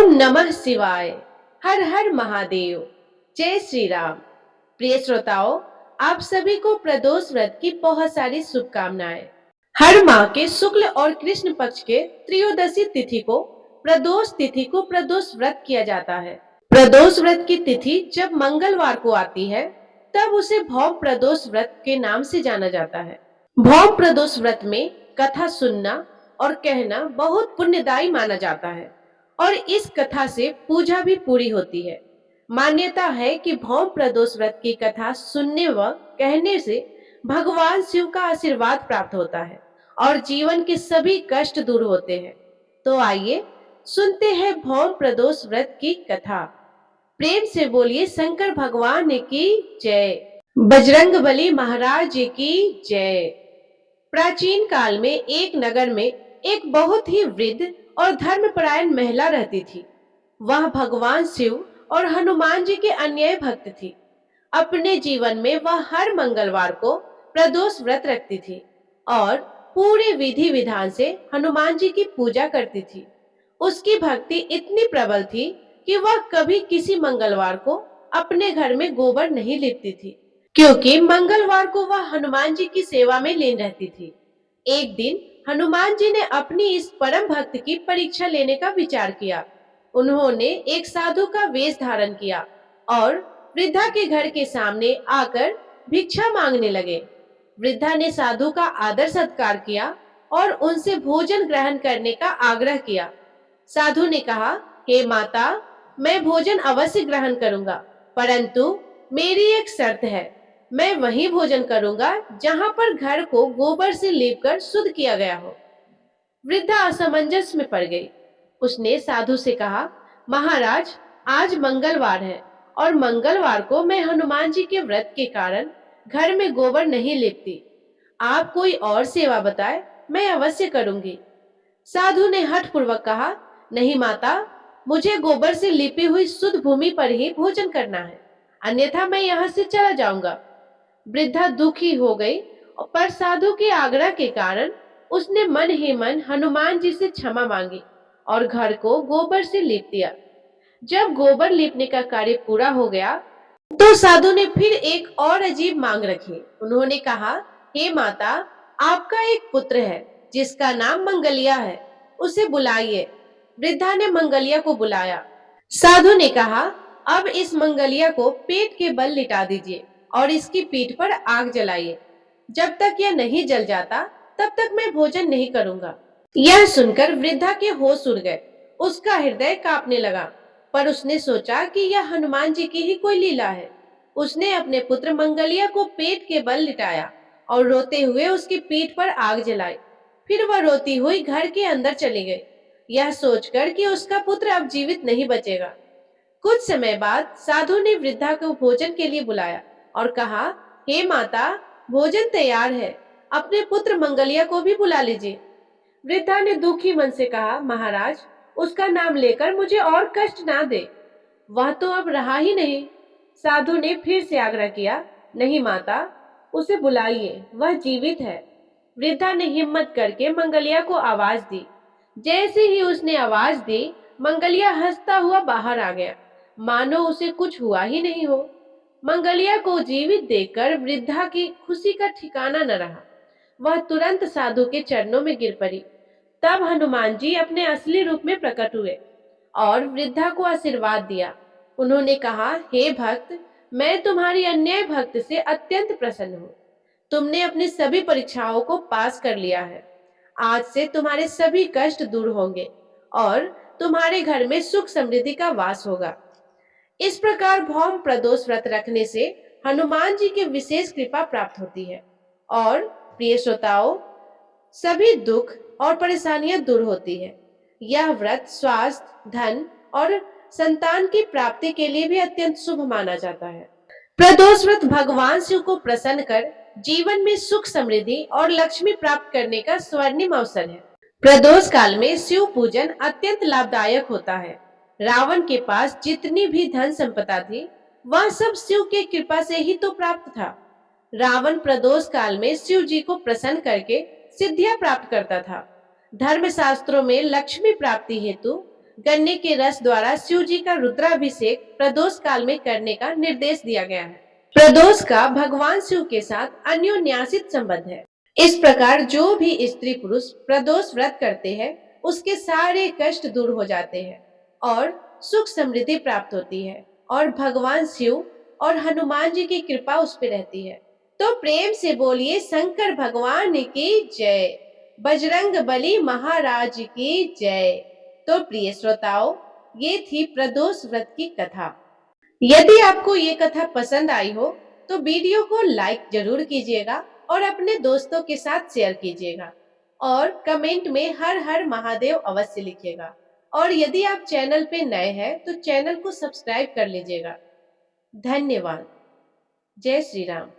ओम नमः शिवाय। हर हर महादेव। जय श्री राम। प्रिय श्रोताओं, आप सभी को प्रदोष व्रत की बहुत सारी शुभकामनाएं। हर माह के शुक्ल और कृष्ण पक्ष के त्रयोदशी तिथि को प्रदोष व्रत किया जाता है। प्रदोष व्रत की तिथि जब मंगलवार को आती है तब उसे भौम प्रदोष व्रत के नाम से जाना जाता है। भौम प्रदोष व्रत में कथा सुनना और कहना बहुत पुण्यदायी माना जाता है और इस कथा से पूजा भी पूरी होती है। मान्यता है कि भौम प्रदोष व्रत की कथा सुनने व कहने से भगवान शिव का आशीर्वाद प्राप्त होता है और जीवन के सभी कष्ट दूर होते हैं। तो आइए सुनते हैं भौम प्रदोष व्रत की कथा। प्रेम से बोलिए शंकर भगवान की जय, बजरंगबली महाराज की जय। प्राचीन काल में एक नगर में एक बहुत ही वृद्ध और धर्मपरायण महिला रहती थी। वह भगवान शिव और हनुमान जी के अन्याय भक्त थी। अपने जीवन में वह हर मंगलवार को प्रदोष व्रत रखती थी और पूरे विधि विधान से हनुमान जी की पूजा करती थी। उसकी भक्ति इतनी प्रबल थी कि वह कभी किसी मंगलवार को अपने घर में गोबर नहीं लीपती थी, क्योंकि मंगलवार को वह हनुमान जी की सेवा में लीन रहती थी। एक दिन हनुमान जी ने अपनी इस परम भक्त की परीक्षा लेने का विचार किया। उन्होंने एक साधु का वेश धारण किया और वृद्धा के घर के सामने आकर भिक्षा मांगने लगे। वृद्धा ने साधु का आदर सत्कार किया और उनसे भोजन ग्रहण करने का आग्रह किया। साधु ने कहा, हे माता, मैं भोजन अवश्य ग्रहण करूंगा, परंतु मेरी एक शर्त है। मैं वहीं भोजन करूंगा जहां पर घर को गोबर से लीपकर शुद्ध किया गया हो। वृद्धा असमंजस में पड़ गई। उसने साधु से कहा, महाराज, आज मंगलवार है और मंगलवार को मैं हनुमान जी के व्रत के कारण घर में गोबर नहीं लीपती। आप कोई और सेवा बताए, मैं अवश्य करूंगी। साधु ने हठ पूर्वक कहा, नहीं माता, मुझे गोबर से लिपी हुई शुद्ध भूमि पर ही भोजन करना है, अन्यथा मैं यहाँ से चला जाऊंगा। वृद्धा दुखी हो गई, पर साधु के आग्रह के कारण उसने मन ही मन हनुमान जी से क्षमा मांगी और घर को गोबर से लीप दिया। जब गोबर लीपने का कार्य पूरा हो गया तो साधु ने फिर एक और अजीब मांग रखी। उन्होंने कहा, हे माता, आपका एक पुत्र है जिसका नाम मंगलिया है, उसे बुलाइए। वृद्धा ने मंगलिया को बुलाया। साधु ने कहा, अब इस मंगलिया को पेट के बल लिटा दीजिए और इसकी पीठ पर आग जलाइए। जब तक यह नहीं जल जाता तब तक मैं भोजन नहीं करूंगा। यह सुनकर वृद्धा के होश उड़ गए। उसका हृदय कांपने लगा, पर उसने सोचा कि यह हनुमान जी की ही कोई लीला है। उसने अपने पुत्र मंगलिया को पेट के बल लिटाया और रोते हुए उसकी पीठ पर आग जलाई। फिर वह रोती हुई घर के अंदर चली गई, यह सोचकर कि उसका पुत्र अब जीवित नहीं बचेगा। कुछ समय बाद साधु ने वृद्धा को भोजन के लिए बुलाया और कहा, हे माता, भोजन तैयार है, अपने पुत्र मंगलिया को भी बुला लीजिए। वृद्धा ने दुखी मन से कहा, महाराज, उसका नाम लेकर मुझे और कष्ट ना दे, वह तो अब रहा ही नहीं। साधु ने फिर से आग्रह किया, नहीं माता, उसे बुलाइए, वह जीवित है। वृद्धा ने हिम्मत करके मंगलिया को आवाज दी। जैसे ही उसने आवाज दी, मंगलिया हंसता हुआ बाहर आ गया, मानो उसे कुछ हुआ ही नहीं हो। मंगलिया को जीवित देखकर वृद्धा की खुशी का ठिकाना न रहा। वह तुरंत साधु के चरणों में गिर पड़ी। तब हनुमान जी अपने असली रूप में प्रकट हुए और वृद्धा को आशीर्वाद दिया। उन्होंने कहा, हे भक्त, मैं तुम्हारी अन्याय भक्त से अत्यंत प्रसन्न हूँ। तुमने अपनी सभी परीक्षाओं को पास कर लिया है। आज से तुम्हारे सभी कष्ट दूर होंगे और तुम्हारे घर में सुख समृद्धि का वास होगा। इस प्रकार भौम प्रदोष व्रत रखने से हनुमान जी की विशेष कृपा प्राप्त होती है और प्रिय श्रोताओं, सभी दुख और परेशानियां दूर होती है। यह व्रत स्वास्थ्य, धन और संतान की प्राप्ति के लिए भी अत्यंत शुभ माना जाता है। प्रदोष व्रत भगवान शिव को प्रसन्न कर जीवन में सुख समृद्धि और लक्ष्मी प्राप्त करने का स्वर्णिम अवसर है। प्रदोष काल में शिव पूजन अत्यंत लाभदायक होता है। रावण के पास जितनी भी धन संपदा थी, वह सब शिव की कृपा से ही तो प्राप्त था। रावण प्रदोष काल में शिव जी को प्रसन्न करके सिद्धियां प्राप्त करता था। धर्म शास्त्रों में लक्ष्मी प्राप्ति हेतु गन्ने के रस द्वारा शिव जी का रुद्राभिषेक प्रदोष काल में करने का निर्देश दिया गया है। प्रदोष का भगवान शिव के साथ अन्योन्यासित संबंध है। इस प्रकार जो भी स्त्री पुरुष प्रदोष व्रत करते हैं उसके सारे कष्ट दूर हो जाते हैं और सुख समृद्धि प्राप्त होती है और भगवान शिव और हनुमान जी की कृपा उस पर रहती है। तो प्रेम से बोलिए शंकर भगवान की जय, बजरंग बली महाराज की जय। तो प्रिय श्रोताओं, ये थी प्रदोष व्रत की कथा। यदि आपको ये कथा पसंद आई हो तो वीडियो को लाइक जरूर कीजिएगा और अपने दोस्तों के साथ शेयर कीजिएगा और कमेंट में हर हर महादेव अवश्य लिखिएगा। और यदि आप चैनल पे नए हैं तो चैनल को सब्सक्राइब कर लीजिएगा। धन्यवाद। जय श्री राम।